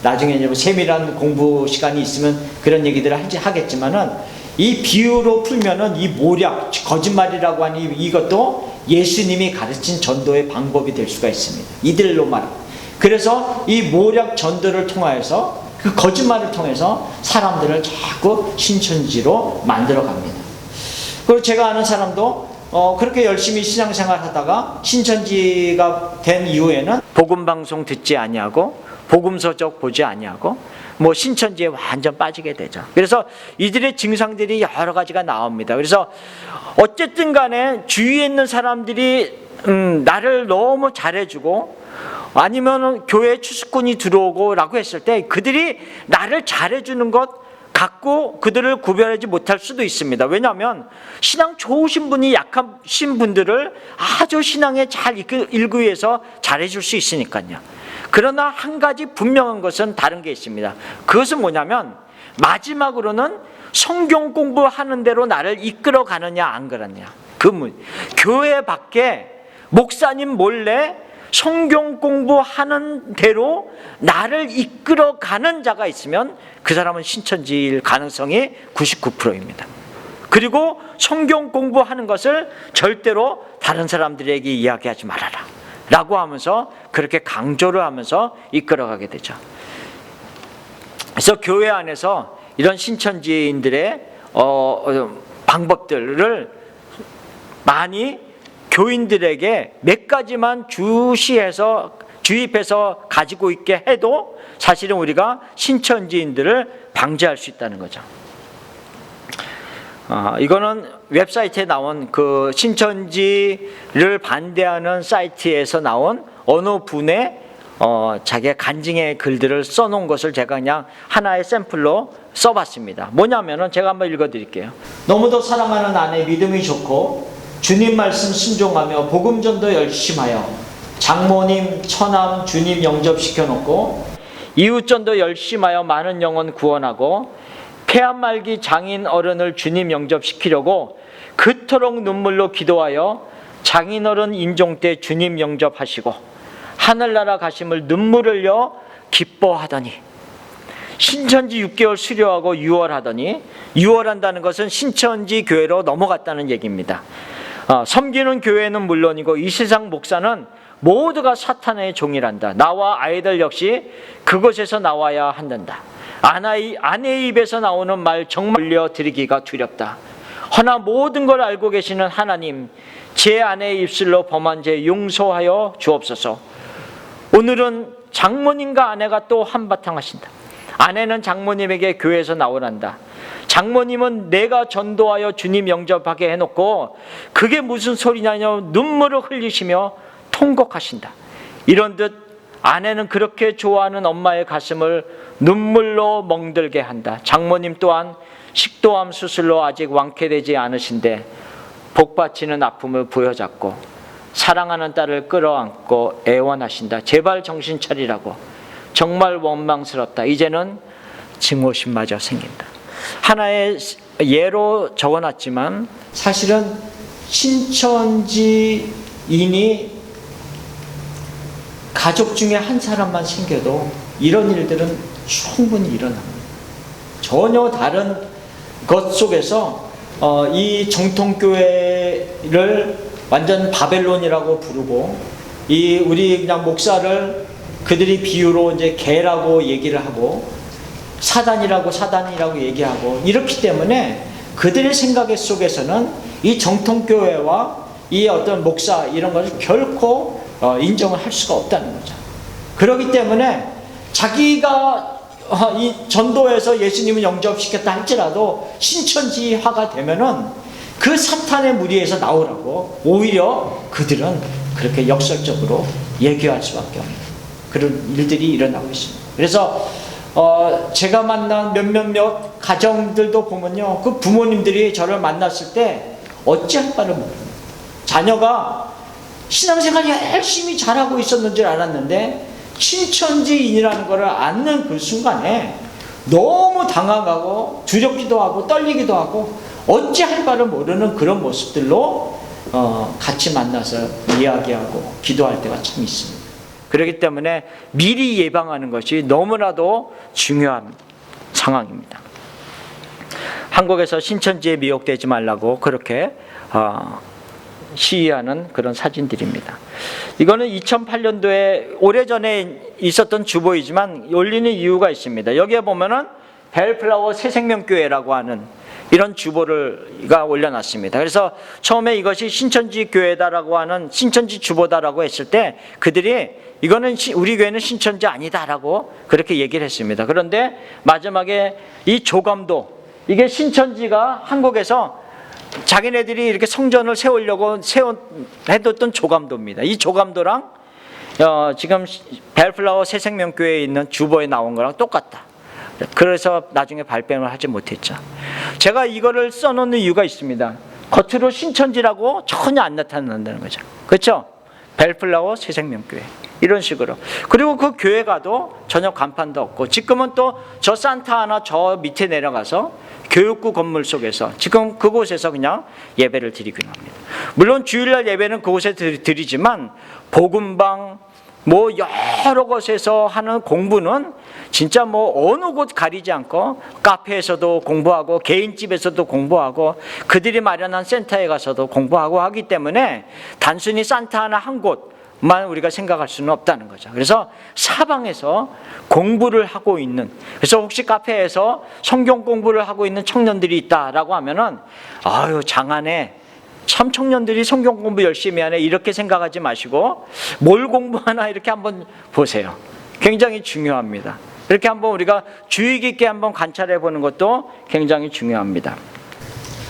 나중에 이제 세밀한 공부 시간이 있으면 그런 얘기들을 하겠지만은 이 비유로 풀면은 이 모략, 거짓말이라고 하니 이것도 예수님이 가르친 전도의 방법이 될 수가 있습니다. 이들로 말합니다. 그래서 이 모략 전도를 통하여서 그 거짓말을 통해서 사람들을 자꾸 신천지로 만들어 갑니다. 그리고 제가 아는 사람도 그렇게 열심히 신앙생활 하다가 신천지가 된 이후에는 복음방송 듣지 아니하고 복음서적 보지 아니하고 신천지에 완전 빠지게 되죠. 그래서 이들의 증상들이 여러 가지가 나옵니다. 그래서 어쨌든 간에 주위에 있는 사람들이 나를 너무 잘해주고 아니면 교회 추수꾼이 들어오고 라고 했을 때 그들이 나를 잘해주는 것 갖고 그들을 구별하지 못할 수도 있습니다. 왜냐하면 신앙 좋으신 분이 약하신 분들을 아주 신앙에 잘 일구 위해서 잘해줄 수 있으니까요. 그러나 한 가지 분명한 것은 다른 게 있습니다. 그것은 뭐냐면 마지막으로는 성경 공부하는 대로 나를 이끌어 가느냐 안 그러냐. 교회 밖에 목사님 몰래 성경 공부하는 대로 나를 이끌어 가는 자가 있으면 그 사람은 신천지일 가능성이 99%입니다. 그리고 성경 공부하는 것을 절대로 다른 사람들에게 이야기하지 말아라 라고 하면서 그렇게 강조를 하면서 이끌어가게 되죠. 그래서 교회 안에서 이런 신천지인들의 방법들을 많이 교인들에게 몇 가지만 주입해서 가지고 있게 해도 사실은 우리가 신천지인들을 방지할 수 있다는 거죠. 이거는 웹사이트에 나온 그 신천지를 반대하는 사이트에서 나온 어느 분의 자기의 간증의 글들을 써놓은 것을 제가 그냥 하나의 샘플로 써봤습니다. 뭐냐면은 제가 한번 읽어드릴게요. 너무도 사랑하는 아내, 믿음이 좋고 주님 말씀 순종하며 복음전도 열심하여 장모님, 처남, 주님 영접시켜놓고 이웃전도 열심하여 많은 영혼 구원하고 폐암 말기 장인 어른을 주님 영접시키려고 그토록 눈물로 기도하여 장인 어른 인종 때 주님 영접하시고 하늘나라 가심을 눈물 흘려 기뻐하더니 신천지 6개월 수료하고 유월하더니 유월한다는 것은 신천지 교회로 넘어갔다는 얘기입니다. 섬기는 교회는 물론이고 이 세상 목사는 모두가 사탄의 종이란다. 나와 아이들 역시 그곳에서 나와야 한단다. 아내의 입에서 나오는 말 정말 올려드리기가 두렵다. 허나 모든 걸 알고 계시는 하나님, 제 아내의 입술로 범한 죄 용서하여 주옵소서. 오늘은 장모님과 아내가 또 한바탕 하신다. 아내는 장모님에게 교회에서 나오란다. 장모님은 내가 전도하여 주님 영접하게 해놓고 그게 무슨 소리냐며 눈물을 흘리시며 통곡하신다. 이런 듯 아내는 그렇게 좋아하는 엄마의 가슴을 눈물로 멍들게 한다. 장모님 또한 식도암 수술로 아직 완쾌되지 않으신데 복받치는 아픔을 부여잡고 사랑하는 딸을 끌어안고 애원하신다. 제발 정신 차리라고. 정말 원망스럽다. 이제는 증오심마저 생긴다. 하나의 예로 적어놨지만 사실은 신천지인이 가족 중에 한 사람만 생겨도 이런 일들은 충분히 일어납니다. 전혀 다른 것 속에서 이 정통교회를 완전 바벨론이라고 부르고 우리 그냥 목사를 그들이 비유로 이제 개라고 얘기를 하고 사단이라고 얘기하고 이렇기 때문에 그들의 생각 속에서는 이 정통교회와 이 어떤 목사 이런 것을 결코 인정을 할 수가 없다는 거죠. 그렇기 때문에 자기가 이 전도에서 예수님을 영접시켰다 할지라도 신천지화가 되면은 그 사탄의 무리에서 나오라고 오히려 그들은 그렇게 역설적으로 얘기할 수밖에 없는 그런 일들이 일어나고 있습니다. 그래서 제가 만난 몇몇 가정들도 보면요, 그 부모님들이 저를 만났을 때 어찌할 바를 모릅니다. 자녀가 신앙생활 열심히 잘하고 있었는 줄 알았는데 신천지인이라는 것을 아는 그 순간에 너무 당황하고 두렵기도 하고 떨리기도 하고 어찌할 바를 모르는 그런 모습들로 같이 만나서 이야기하고 기도할 때가 참 있습니다. 그렇기 때문에 미리 예방하는 것이 너무나도 중요한 상황입니다. 한국에서 신천지에 미혹되지 말라고 그렇게 시위하는 그런 사진들입니다. 이거는 2008년도에 오래전에 있었던 주보이지만 올리는 이유가 있습니다. 여기에 보면은 벨플라워 새생명교회라고 하는 이런 주보가 올려놨습니다. 그래서 처음에 이것이 신천지 교회다라고 하는 신천지 주보다라고 했을 때 그들이 이거는 우리 교회는 신천지 아니다라고 그렇게 얘기를 했습니다. 그런데 마지막에 이 조감도 이게 신천지가 한국에서 자기네들이 이렇게 성전을 세우려고 해뒀던 조감도입니다. 이 조감도랑 지금 벨플라워 새생명교회에 있는 주보에 나온 거랑 똑같다. 그래서 나중에 발뺌을 하지 못했죠. 제가 이거를 써놓는 이유가 있습니다. 겉으로 신천지라고 전혀 안 나타난다는 거죠. 그렇죠? 벨플라워 새생명교회 이런 식으로. 그리고 그 교회 가도 전혀 간판도 없고 지금은 또 저 산타하나 저 밑에 내려가서 교육구 건물 속에서 지금 그곳에서 그냥 예배를 드리긴 합니다. 물론 주일날 예배는 그곳에 드리지만 복음방 뭐 여러 곳에서 하는 공부는 진짜 뭐 어느 곳 가리지 않고 카페에서도 공부하고 개인집에서도 공부하고 그들이 마련한 센터에 가서도 공부하고 하기 때문에 단순히 산타 하나 한 곳 우리가 생각할 수는 없다는 거죠. 그래서 사방에서 공부를 하고 있는, 그래서 혹시 카페에서 성경 공부를 하고 있는 청년들이 있다라고 하면은 아유, 장하네, 참 청년들이 성경 공부 열심히 하네, 이렇게 생각하지 마시고 뭘 공부하나 이렇게 한번 보세요. 굉장히 중요합니다. 이렇게 한번 우리가 주의 깊게 한번 관찰해 보는 것도 굉장히 중요합니다.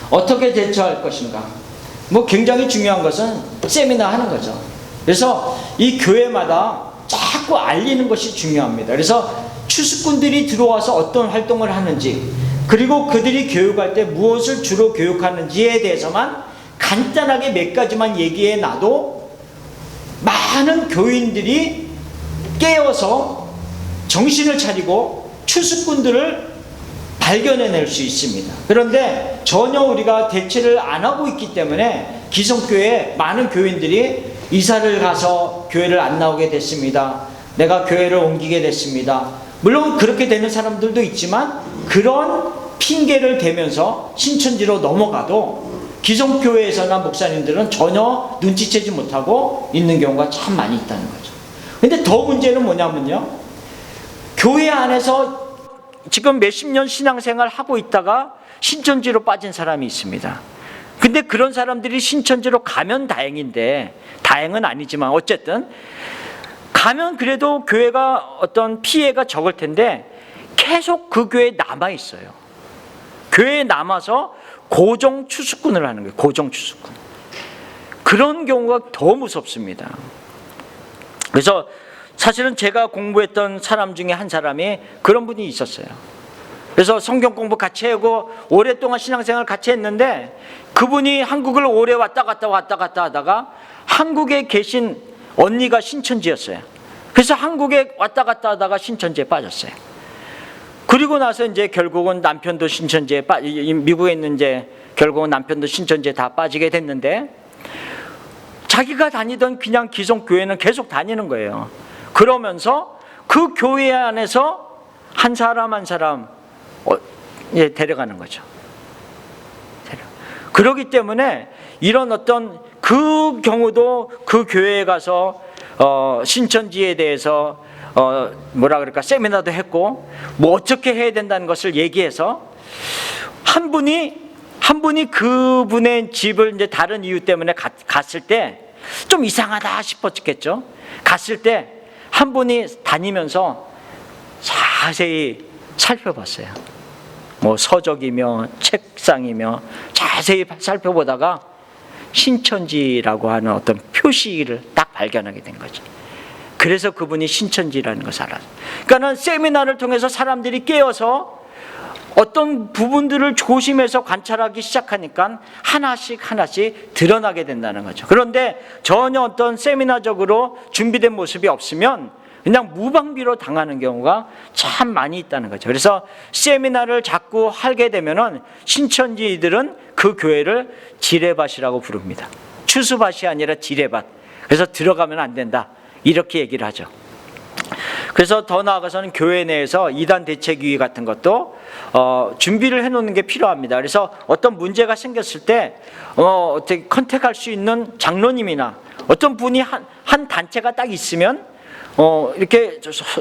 어떻게 대처할 것인가? 굉장히 중요한 것은 세미나 하는 거죠. 그래서 이 교회마다 자꾸 알리는 것이 중요합니다. 그래서 추수꾼들이 들어와서 어떤 활동을 하는지, 그리고 그들이 교육할 때 무엇을 주로 교육하는지에 대해서만 간단하게 몇 가지만 얘기해 놔도 많은 교인들이 깨어서 정신을 차리고 추수꾼들을 발견해낼 수 있습니다. 그런데 전혀 우리가 대처를 안 하고 있기 때문에 기성교회 많은 교인들이 이사를 가서 교회를 안 나오게 됐습니다. 내가 교회를 옮기게 됐습니다. 물론 그렇게 되는 사람들도 있지만 그런 핑계를 대면서 신천지로 넘어가도 기성교회에서나 목사님들은 전혀 눈치채지 못하고 있는 경우가 참 많이 있다는 거죠. 근데 더 문제는 뭐냐면요, 교회 안에서 지금 몇십 년 신앙생활 하고 있다가 신천지로 빠진 사람이 있습니다. 근데 그런 사람들이 신천지로 가면 다행인데, 다행은 아니지만 어쨌든 가면 그래도 교회가 어떤 피해가 적을 텐데 계속 그 교회에 남아 있어요. 교회에 남아서 고정 추수꾼을 하는 거예요. 고정 추수꾼. 그런 경우가 더 무섭습니다. 그래서 사실은 제가 공부했던 사람 중에 한 사람이 그런 분이 있었어요. 그래서 성경 공부 같이 하고 오랫동안 신앙생활 같이 했는데 그분이 한국을 오래 왔다 갔다 하다가 한국에 계신 언니가 신천지였어요. 그래서 한국에 왔다 갔다 하다가 신천지에 빠졌어요. 그리고 나서 이제 결국은 남편도 신천지에 미국에 있는 이제 결국은 남편도 신천지에 다 빠지게 됐는데, 자기가 다니던 그냥 기성교회는 계속 다니는 거예요. 그러면서 그 교회 안에서 한 사람 한 사람 데려가는 거죠. 그렇기 때문에 이런 어떤 그 경우도 그 교회에 가서 신천지에 대해서 세미나도 했고 어떻게 해야 된다는 것을 얘기해서 한 분이 그분의 집을 이제 다른 이유 때문에 갔을 때 좀 이상하다 싶었겠죠. 갔을 때 한 분이 다니면서 자세히 살펴봤어요. 서적이며 책상이며 자세히 살펴보다가 신천지라고 하는 어떤 표시를 딱 발견하게 된 거죠. 그래서 그분이 신천지라는 것을 알았어요. 그러니까 세미나를 통해서 사람들이 깨어서 어떤 부분들을 조심해서 관찰하기 시작하니까 하나씩 드러나게 된다는 거죠. 그런데 전혀 어떤 세미나적으로 준비된 모습이 없으면 그냥 무방비로 당하는 경우가 참 많이 있다는 거죠. 그래서 세미나를 자꾸 하게 되면은 신천지들은 그 교회를 지뢰밭이라고 부릅니다. 추수밭이 아니라 지뢰밭. 그래서 들어가면 안 된다, 이렇게 얘기를 하죠. 그래서 더 나아가서는 교회 내에서 이단 대책위의 같은 것도 준비를 해놓는 게 필요합니다. 그래서 어떤 문제가 생겼을 때 어떻게 컨택할 수 있는 장로님이나 어떤 분이 한 단체가 딱 있으면 이렇게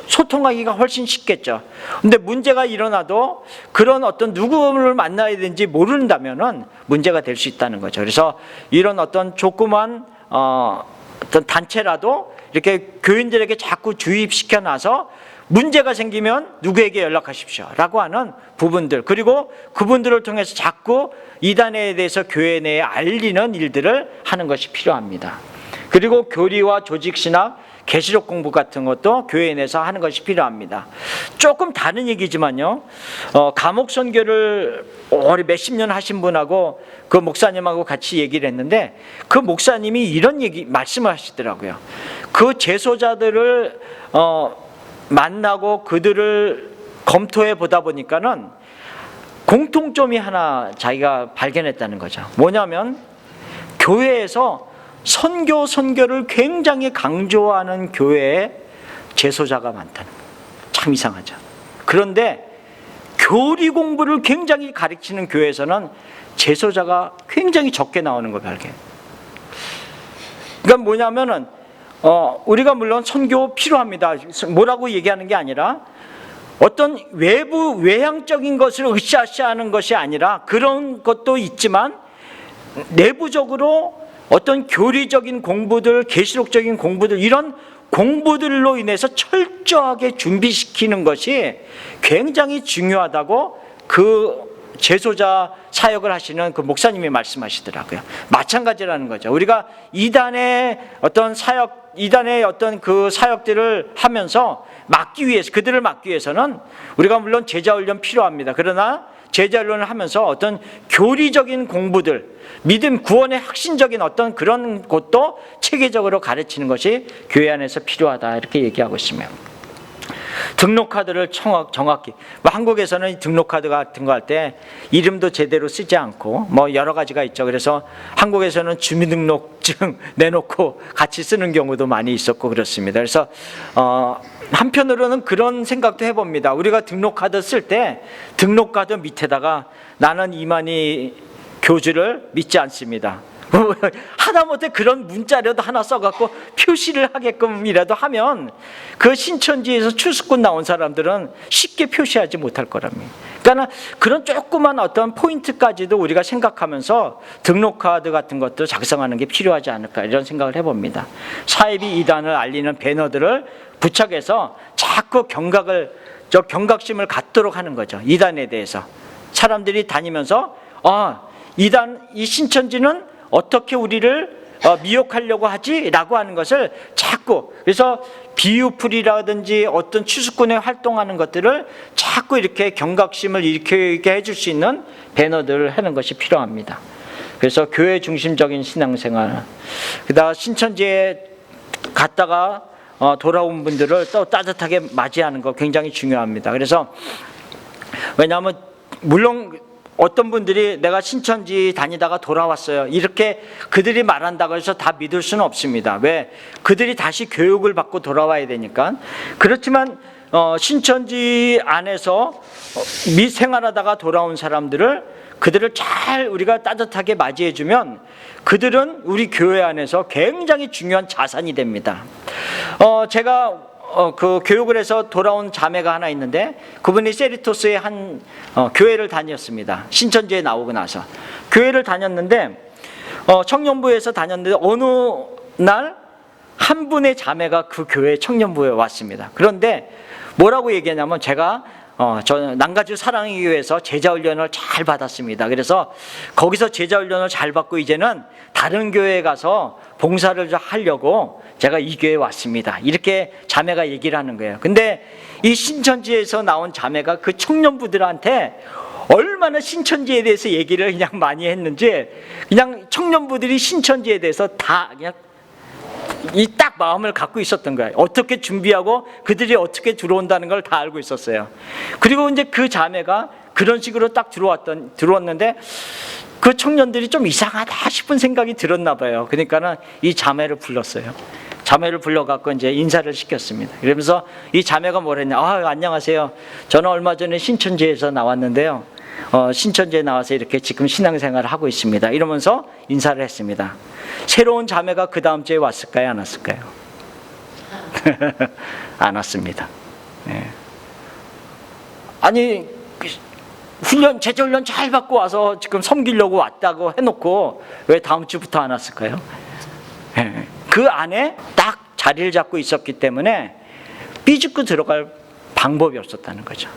소통하기가 훨씬 쉽겠죠. 근데 문제가 일어나도 그런 어떤 누구를 만나야 되는지 모른다면은 문제가 될 수 있다는 거죠. 그래서 이런 어떤 조그만 어떤 단체라도 이렇게 교인들에게 자꾸 주입시켜 놔서 문제가 생기면 누구에게 연락하십시오 라고 하는 부분들, 그리고 그분들을 통해서 자꾸 이단에 대해서 교회 내에 알리는 일들을 하는 것이 필요합니다. 그리고 교리와 조직신학, 계시록 공부 같은 것도 교회 내에서 하는 것이 필요합니다. 조금 다른 얘기지만요, 감옥 선교를 오래 몇십 년 하신 분하고 그 목사님하고 같이 얘기를 했는데 그 목사님이 이런 말씀을 하시더라고요. 그 재소자들을 만나고 그들을 검토해 보다 보니까는 공통점이 하나 자기가 발견했다는 거죠. 뭐냐면 교회에서 선교를 굉장히 강조하는 교회에 재소자가 많다는 거예요. 참 이상하죠. 그런데 교리 공부를 굉장히 가르치는 교회에서는 재소자가 굉장히 적게 나오는 걸 발견해요. 그러니까 뭐냐면은 우리가 물론 선교 필요합니다. 뭐라고 얘기하는 게 아니라 어떤 외향적인 것을 으쌰으쌰하는 것이 아니라 그런 것도 있지만 내부적으로 어떤 교리적인 공부들, 계시록적인 공부들, 이런 공부들로 인해서 철저하게 준비시키는 것이 굉장히 중요하다고 그 제소자 사역을 하시는 그 목사님이 말씀하시더라고요. 마찬가지라는 거죠. 우리가 이단의 어떤 그 사역들을 하면서 그들을 막기 위해서는 우리가 물론 제자 훈련 필요합니다. 그러나 제자 훈련을 하면서 어떤 교리적인 공부들, 믿음 구원의 핵심적인 어떤 그런 것도 체계적으로 가르치는 것이 교회 안에서 필요하다, 이렇게 얘기하고 있으며, 등록카드를 정확히 한국에서는 등록카드 같은 거 할 때 이름도 제대로 쓰지 않고 여러 가지가 있죠. 그래서 한국에서는 주민등록증 내놓고 같이 쓰는 경우도 많이 있었고 그렇습니다. 그래서 한편으로는 그런 생각도 해봅니다. 우리가 등록카드 쓸 때 등록카드 밑에다가 나는 이만희 교주를 믿지 않습니다, 하다못해 그런 문자라도 하나 써갖고 표시를 하게끔이라도 하면 그 신천지에서 추수꾼 나온 사람들은 쉽게 표시하지 못할 거랍니다. 그러니까 그런 조그만 어떤 포인트까지도 우리가 생각하면서 등록카드 같은 것도 작성하는 게 필요하지 않을까, 이런 생각을 해봅니다. 사이비 이단을 알리는 배너들을 부착해서 자꾸 경각심을 갖도록 하는 거죠. 이단에 대해서 사람들이 다니면서 이 신천지는 어떻게 우리를 미혹하려고 하지? 라고 하는 것을 자꾸, 그래서 비유풀이라든지 어떤 추수꾼에 활동하는 것들을 자꾸 이렇게 경각심을 일으키게 해줄 수 있는 배너들을 하는 것이 필요합니다. 그래서 교회 중심적인 신앙생활, 그다음 신천지에 갔다가 돌아온 분들을 또 따뜻하게 맞이하는 거 굉장히 중요합니다. 그래서 왜냐하면 물론 어떤 분들이 내가 신천지 다니다가 돌아왔어요, 이렇게 그들이 말한다고 해서 다 믿을 수는 없습니다. 왜? 그들이 다시 교육을 받고 돌아와야 되니까. 그렇지만 신천지 안에서 생활하다가 돌아온 그들을 잘 우리가 따뜻하게 맞이해주면 그들은 우리 교회 안에서 굉장히 중요한 자산이 됩니다. 제가 그 교육을 해서 돌아온 자매가 하나 있는데, 그분이 세리토스의 한 교회를 다녔습니다. 신천지에 나오고 나서 교회를 다녔는데 청년부에서 다녔는데 어느 날 한 분의 자매가 그 교회 청년부에 왔습니다. 그런데 뭐라고 얘기하냐면, 제가 저는 남가주 사랑의 교회에서 제자훈련을 잘 받았습니다. 그래서 거기서 제자훈련을 잘 받고 이제는 다른 교회에 가서 봉사를 하려고 제가 이 교회에 왔습니다, 이렇게 자매가 얘기를 하는 거예요. 근데 이 신천지에서 나온 자매가 그 청년부들한테 얼마나 신천지에 대해서 얘기를 그냥 많이 했는지, 그냥 청년부들이 신천지에 대해서 다 그냥 이 딱 마음을 갖고 있었던 거예요. 어떻게 준비하고 그들이 어떻게 들어온다는 걸 다 알고 있었어요. 그리고 이제 그 자매가 그런 식으로 딱 들어왔는데 그 청년들이 좀 이상하다 싶은 생각이 들었나 봐요. 그러니까는 이 자매를 불렀어요. 자매를 불러갖고 이제 인사를 시켰습니다. 그러면서 이 자매가 뭐랬냐, 안녕하세요, 저는 얼마 전에 신천지에서 나왔는데요, 신천지에 나와서 이렇게 지금 신앙생활을 하고 있습니다, 이러면서 인사를 했습니다. 새로운 자매가 그 다음 주에 왔을까요, 안 왔을까요? 안 왔습니다. 네. 아니, 제자훈련 잘 받고 와서 지금 섬기려고 왔다고 해놓고 왜 다음 주부터 안 왔을까요? 네. 그 안에 딱 자리를 잡고 있었기 때문에 삐죽고 들어갈 방법이 없었다는 거죠.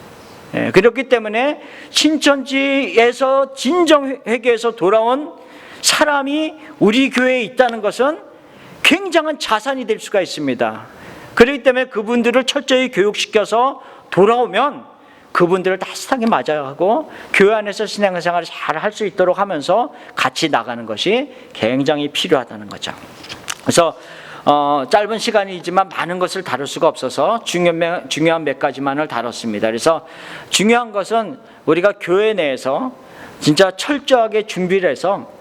네. 그렇기 때문에 신천지에서 진정 회개해서 돌아온 사람이 우리 교회에 있다는 것은 굉장한 자산이 될 수가 있습니다. 그렇기 때문에 그분들을 철저히 교육시켜서 돌아오면 그분들을 따뜻하게 맞아하고 교회 안에서 신앙생활을 잘 할 수 있도록 하면서 같이 나가는 것이 굉장히 필요하다는 거죠. 그래서 짧은 시간이지만 많은 것을 다룰 수가 없어서 중요한 몇 가지만을 다뤘습니다. 그래서 중요한 것은 우리가 교회 내에서 진짜 철저하게 준비를 해서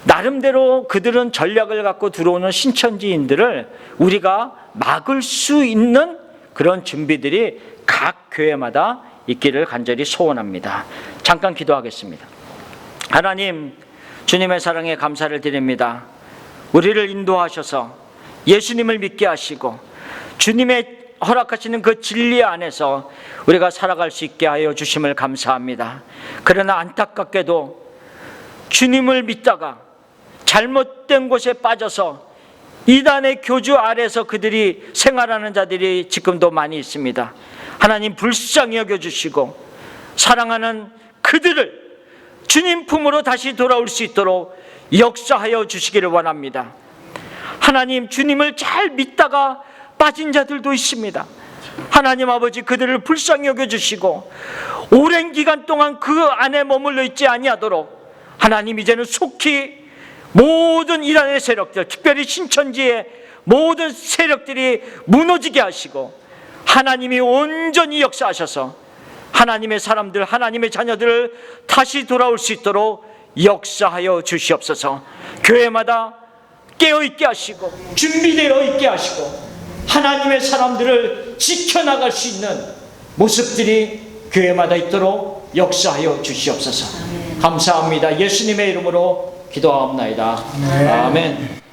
나름대로 그들은 전략을 갖고 들어오는 신천지인들을 우리가 막을 수 있는 그런 준비들이 각 교회마다 있기를 간절히 소원합니다. 잠깐 기도하겠습니다. 하나님, 주님의 사랑에 감사를 드립니다. 우리를 인도하셔서 예수님을 믿게 하시고 주님의 허락하시는 그 진리 안에서 우리가 살아갈 수 있게 하여 주심을 감사합니다. 그러나 안타깝게도 주님을 믿다가 잘못된 곳에 빠져서 이단의 교주 아래서 그들이 생활하는 자들이 지금도 많이 있습니다. 하나님 불쌍히 여겨주시고 사랑하는 그들을 주님 품으로 다시 돌아올 수 있도록 역사하여 주시기를 원합니다. 하나님, 주님을 잘 믿다가 빠진 자들도 있습니다. 하나님 아버지, 그들을 불쌍히 여겨주시고 오랜 기간 동안 그 안에 머물러 있지 아니하도록 하나님 이제는 속히 모든 이단의 세력들, 특별히 신천지의 모든 세력들이 무너지게 하시고 하나님이 온전히 역사하셔서 하나님의 사람들, 하나님의 자녀들을 다시 돌아올 수 있도록 역사하여 주시옵소서. 교회마다 깨어있게 하시고 준비되어 있게 하시고 하나님의 사람들을 지켜나갈 수 있는 모습들이 교회마다 있도록 역사하여 주시옵소서. 감사합니다. 예수님의 이름으로 기도하옵나이다. 아멘.